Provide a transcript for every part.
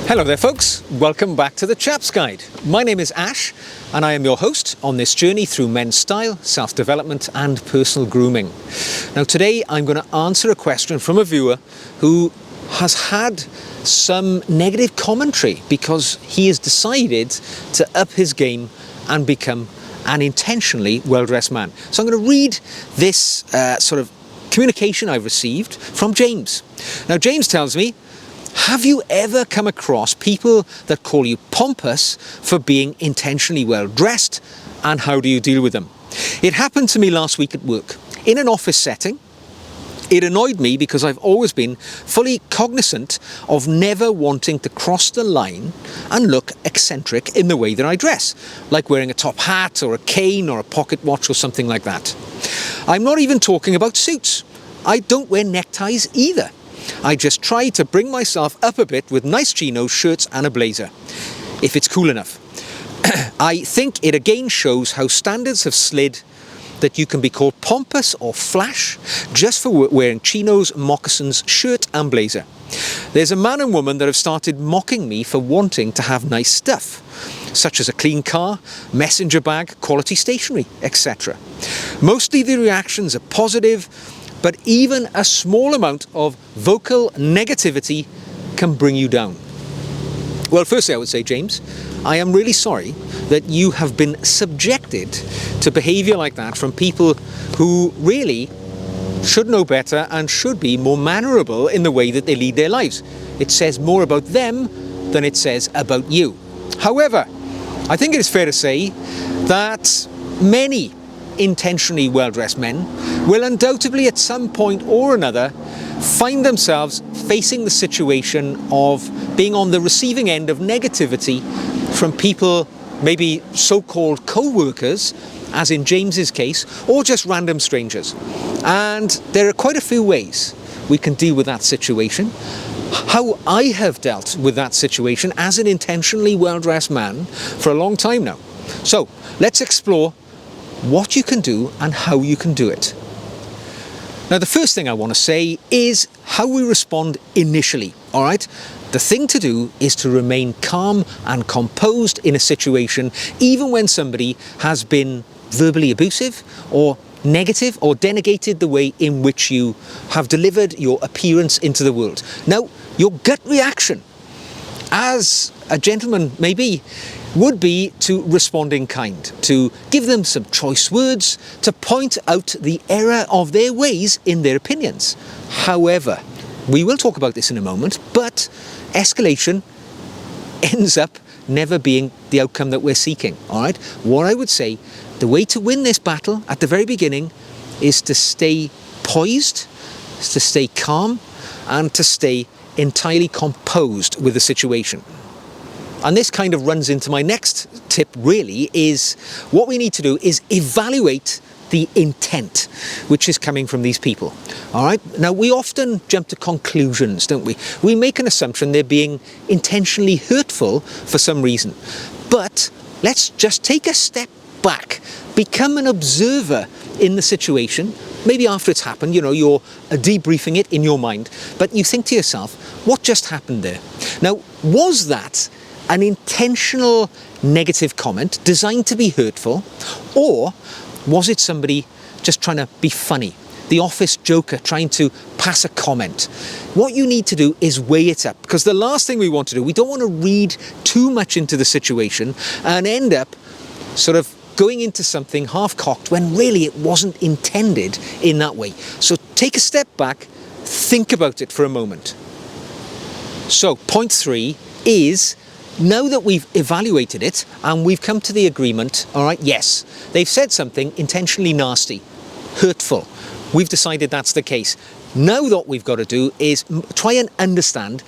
Hello there folks, welcome back to the Chap's Guide. My name is Ash and I am your host on this journey through men's style, self-development and personal grooming. Now today I'm going to answer a question from a viewer who has had some negative commentary because he has decided to up his game and become an intentionally well-dressed man. So I'm going to read this sort of communication I've received from James. Now James tells me, have you ever come across people that call you pompous for being intentionally well dressed, and how do you deal with them? It happened to me last week at work. In an office setting, it annoyed me because I've always been fully cognizant of never wanting to cross the line and look eccentric in the way that I dress, like wearing a top hat or a cane or a pocket watch or something like that. I'm not even talking about suits. I don't wear neckties either. I just try to bring myself up a bit with nice chinos, shirts and a blazer, if it's cool enough. I think it again shows how standards have slid, that you can be called pompous or flash just for wearing chinos, moccasins, shirt and blazer. There's a man and woman that have started mocking me for wanting to have nice stuff, such as a clean car, messenger bag, quality stationery, etc. Mostly the reactions are positive, but even a small amount of vocal negativity can bring you down. Well, firstly, I would say, James, I am really sorry that you have been subjected to behaviour like that from people who really should know better and should be more mannerable in the way that they lead their lives. It says more about them than it says about you. However, I think it is fair to say that many intentionally well-dressed men will undoubtedly at some point or another find themselves facing the situation of being on the receiving end of negativity from people, maybe so-called co-workers, as in James's case, or just random strangers. And there are quite a few ways we can deal with that situation. How I have dealt with that situation as an intentionally well-dressed man for a long time now. So let's explore what you can do and how you can do it. Now, the first thing I want to say is how we respond initially, all right? The thing to do is to remain calm and composed in a situation, even when somebody has been verbally abusive or negative or denigrated the way in which you have delivered your appearance into the world. Now, your gut reaction, as a gentleman maybe, would be to respond in kind, to give them some choice words, to point out the error of their ways in their opinions. However, we will talk about this in a moment, but escalation ends up never being the outcome that we're seeking, all right? What I would say, the way to win this battle at the very beginning is to stay poised, is to stay calm, and to stay entirely composed with the situation. And this kind of runs into my next tip, really, is what we need to do is evaluate the intent which is coming from these people. All right. Now, we often jump to conclusions, don't we? We make an assumption they're being intentionally hurtful for some reason. But let's just take a step back, become an observer in the situation. Maybe after it's happened, you know, you're debriefing it in your mind, but you think to yourself, what just happened there? Now, was that an intentional negative comment designed to be hurtful, or was it somebody just trying to be funny? The office joker trying to pass a comment? What you need to do is weigh it up, because the last thing we want to do, we don't want to read too much into the situation and end up sort of going into something half-cocked when really it wasn't intended in that way. So take a step back, think about it for a moment. So point 3 is, now that we've evaluated it and we've come to the agreement, all right, yes, they've said something intentionally nasty, hurtful. We've decided that's the case. Now what we've got to do is try and understand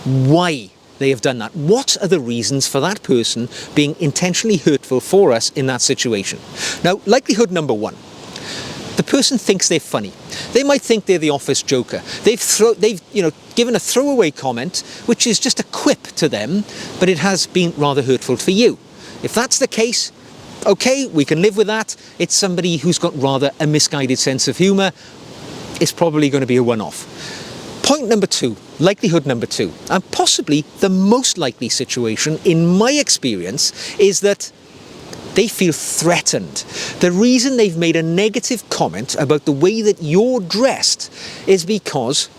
why they have done that. What are the reasons for that person being intentionally hurtful for us in that situation? Now, likelihood number 1. The person thinks they're funny. They might think they're the office joker. They've given a throwaway comment, which is just a quip to them, but it has been rather hurtful for you. If that's the case, okay, we can live with that. It's somebody who's got rather a misguided sense of humour. It's probably going to be a one-off. Point number two, likelihood number two, and possibly the most likely situation in my experience, is that they feel threatened. The reason they've made a negative comment about the way that you're dressed is because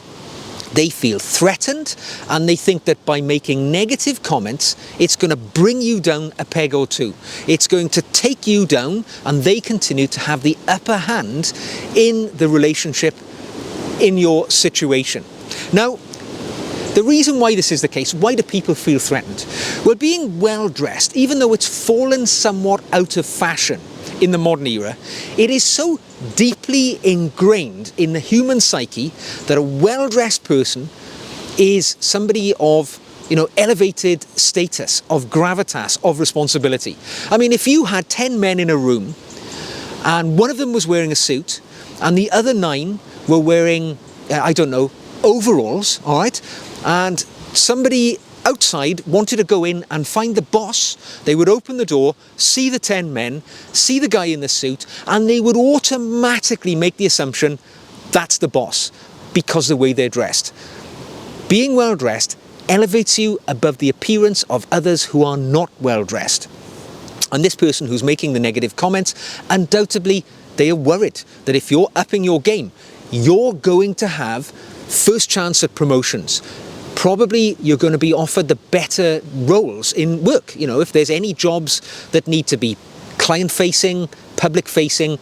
they feel threatened, and they think that by making negative comments, it's going to bring you down a peg or two. It's going to take you down, and they continue to have the upper hand in the relationship, in your situation. Now, the reason why this is the case, why do people feel threatened? Well, being well dressed, even though it's fallen somewhat out of fashion in the modern era, it is so deeply ingrained in the human psyche that a well-dressed person is somebody of, elevated status, of gravitas, of responsibility. I mean, if you had 10 men in a room and one of them was wearing a suit and the other 9 were wearing, overalls, all right, and somebody outside wanted to go in and find the boss, they would open the door, see the 10 men, see the guy in the suit, and they would automatically make the assumption that's the boss because the way they're dressed. Being well dressed elevates you above the appearance of others who are not well dressed. And this person who's making the negative comments, undoubtedly they are worried that if you're upping your game, you're going to have first chance at promotions. Probably you're going to be offered the better roles in work. If there's any jobs that need to be client-facing, public-facing,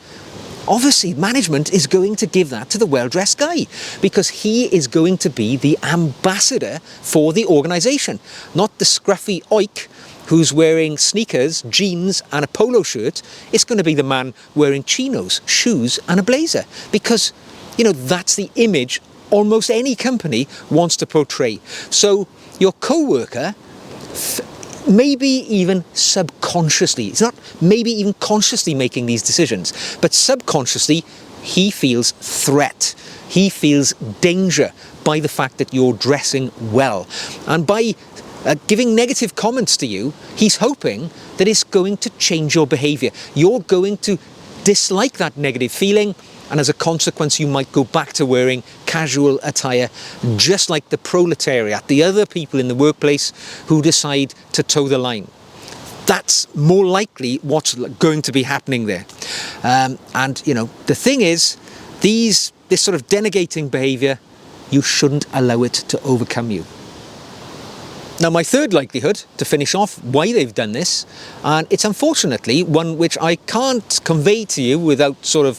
obviously management is going to give that to the well-dressed guy because he is going to be the ambassador for the organisation, not the scruffy oik who's wearing sneakers, jeans and a polo shirt. It's going to be the man wearing chinos, shoes and a blazer because, that's the image almost any company wants to portray. So your co-worker, maybe even subconsciously, it's not maybe even consciously making these decisions, but subconsciously he feels threat. He feels danger by the fact that you're dressing well. And by giving negative comments to you, he's hoping that it's going to change your behaviour. You're going to dislike that negative feeling, and as a consequence you might go back to wearing casual attire, just like the proletariat, the other people in the workplace who decide to toe the line. That's more likely what's going to be happening there. The thing is, this sort of denigrating behaviour, you shouldn't allow it to overcome you. Now, my third likelihood, to finish off why they've done this, and it's unfortunately one which I can't convey to you without sort of,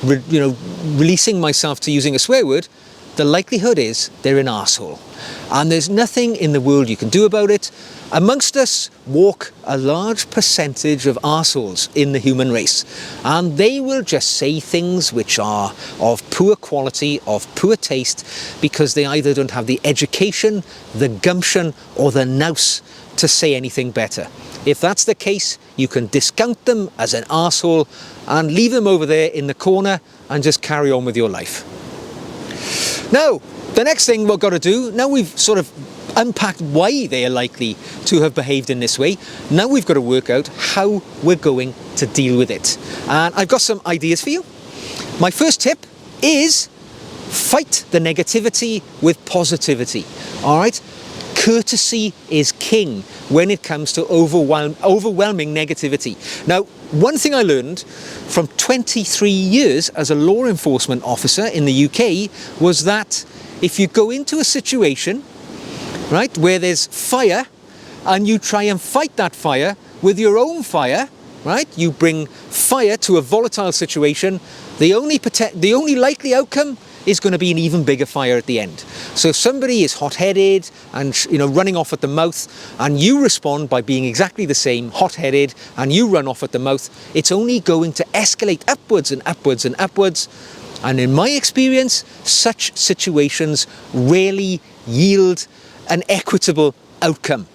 releasing myself to using a swear word, the likelihood is they're an arsehole. And there's nothing in the world you can do about it. Amongst us walk a large percentage of arseholes in the human race, and they will just say things which are of poor quality, of poor taste, because they either don't have the education, the gumption, or the nous to say anything better. If that's the case, you can discount them as an arsehole and leave them over there in the corner and just carry on with your life. Now, the next thing we've got to do, now we've sort of unpacked why they are likely to have behaved in this way, now we've got to work out how we're going to deal with it. And I've got some ideas for you. My first tip is fight the negativity with positivity. All right? Courtesy is king when it comes to overwhelming negativity. Now, one thing I learned from 23 years as a law enforcement officer in the UK was that if you go into a situation, right, where there's fire and you try and fight that fire with your own fire, right, you bring fire to a volatile situation, the only likely outcome is going to be an even bigger fire at the end. So if somebody is hot-headed and running off at the mouth, and you respond by being exactly the same, hot-headed, and you run off at the mouth, it's only going to escalate upwards and upwards and upwards. And in my experience, such situations rarely yield an equitable outcome.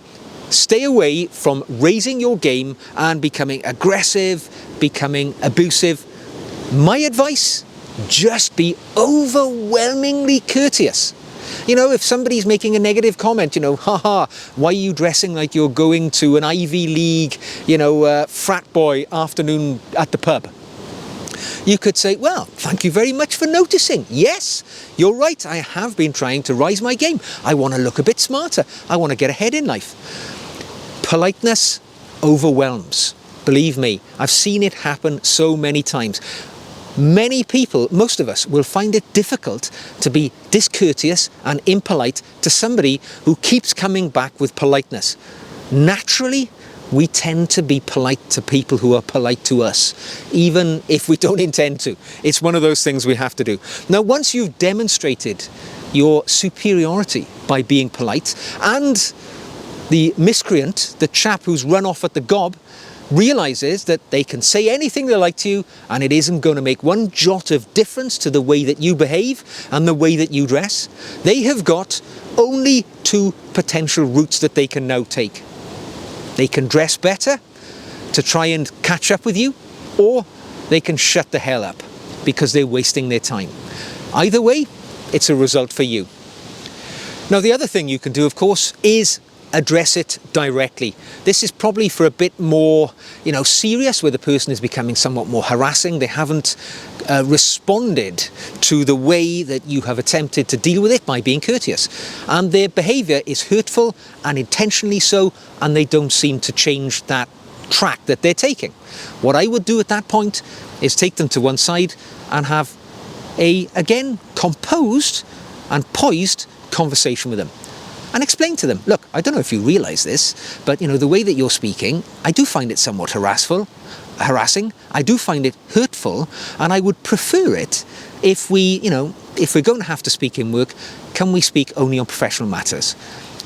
Stay away from raising your game and becoming aggressive, becoming abusive. My advice: just be overwhelmingly courteous. If somebody's making a negative comment, haha, why are you dressing like you're going to an Ivy League, frat boy afternoon at the pub? You could say, well, thank you very much for noticing. Yes, you're right. I have been trying to rise my game. I want to look a bit smarter. I want to get ahead in life. Politeness overwhelms. Believe me, I've seen it happen so many times. Many people, most of us, will find it difficult to be discourteous and impolite to somebody who keeps coming back with politeness. Naturally, we tend to be polite to people who are polite to us, even if we don't intend to. It's one of those things we have to do. Now, once you've demonstrated your superiority by being polite, and the miscreant, the chap who's run off at the gob, realizes that they can say anything they like to you and it isn't going to make one jot of difference to the way that you behave and the way that you dress, they have got only two potential routes that they can now take. They can dress better to try and catch up with you, or they can shut the hell up because they're wasting their time. Either way, it's a result for you. Now, the other thing you can do, of course, is address it directly. This is probably for a bit more, serious, where the person is becoming somewhat more harassing. They haven't responded to the way that you have attempted to deal with it by being courteous. And their behaviour is hurtful and intentionally so, and they don't seem to change that track that they're taking. What I would do at that point is take them to one side and have a, again, composed and poised conversation with them. And explain to them, look, I don't know if you realise this, but the way that you're speaking, I do find it somewhat harassing, I do find it hurtful, and I would prefer it if we're going to have to speak in work, can we speak only on professional matters?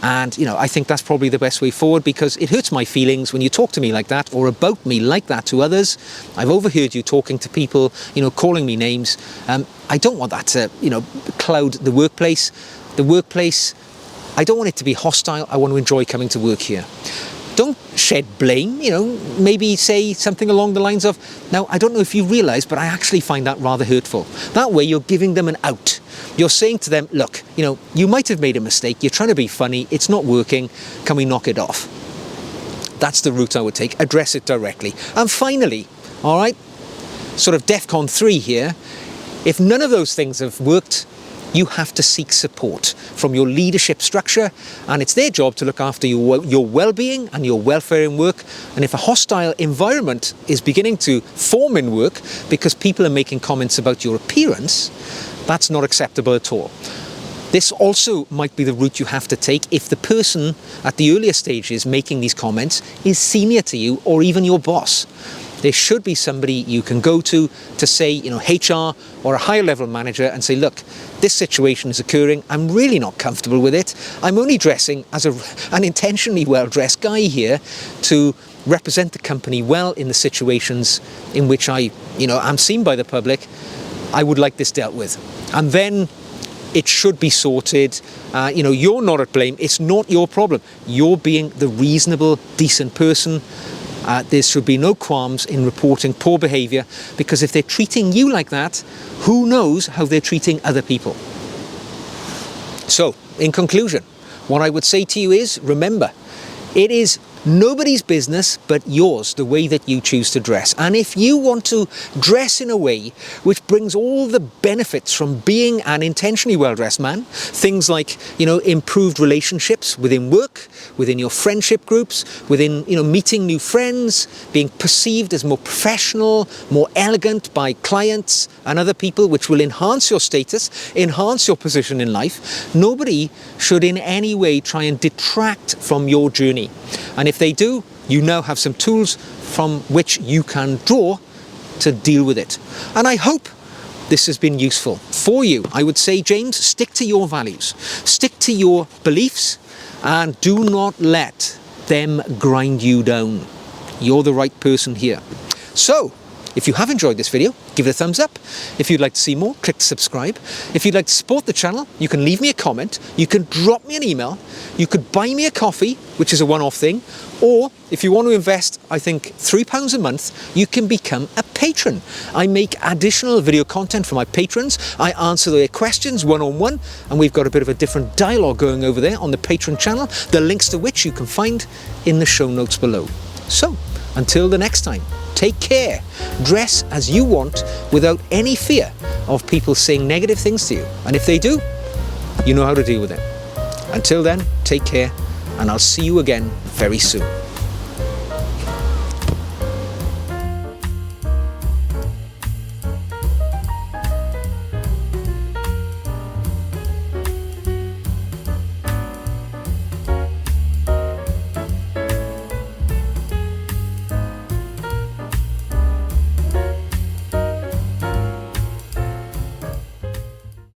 And, I think that's probably the best way forward, because it hurts my feelings when you talk to me like that, or about me like that to others. I've overheard you talking to people, calling me names. I don't want that to, cloud the workplace. The workplace, I don't want it to be hostile. I want to enjoy coming to work here. Don't shed blame, maybe say something along the lines of, now, I don't know if you realise, but I actually find that rather hurtful. That way you're giving them an out. You're saying to them, look, you might have made a mistake. You're trying to be funny. It's not working. Can we knock it off? That's the route I would take. Address it directly. And finally, all right, sort of DEFCON 3 here, if none of those things have worked, you have to seek support from your leadership structure, and it's their job to look after your well-being and your welfare in work. And if a hostile environment is beginning to form in work because people are making comments about your appearance, that's not acceptable at all. This also might be the route you have to take if the person at the earlier stages making these comments is senior to you or even your boss. There should be somebody you can go to say, HR or a higher level manager, and say, look, this situation is occurring. I'm really not comfortable with it. I'm only dressing as an intentionally well-dressed guy here to represent the company well in the situations in which I'm seen by the public. I would like this dealt with. And then it should be sorted. You're not at blame. It's not your problem. You're being the reasonable, decent person. There should be no qualms in reporting poor behaviour, because if they're treating you like that, who knows how they're treating other people. So, in conclusion, what I would say to you is, remember, it is nobody's business but yours, the way that you choose to dress. And if you want to dress in a way which brings all the benefits from being an intentionally well-dressed man, things like, improved relationships within work, within your friendship groups, within, meeting new friends, being perceived as more professional, more elegant by clients and other people, which will enhance your status, enhance your position in life, nobody should in any way try and detract from your journey. And if they do, you now have some tools from which you can draw to deal with it. And I hope this has been useful for you. I would say, James, stick to your values, stick to your beliefs, and do not let them grind you down. You're the right person here. So, if you have enjoyed this video, give it a thumbs up. If you'd like to see more, click subscribe. If you'd like to support the channel, you can leave me a comment, you can drop me an email, you could buy me a coffee, which is a one-off thing, or if you want to invest, I think, £3 a month, you can become a patron. I make additional video content for my patrons. I answer their questions one-on-one, and we've got a bit of a different dialogue going over there on the Patreon channel, the links to which you can find in the show notes below. So, until the next time, Take care. Dress as you want without any fear of people saying negative things to you. And if they do, you know how to deal with it. Until then, take care, and I'll see you again very soon.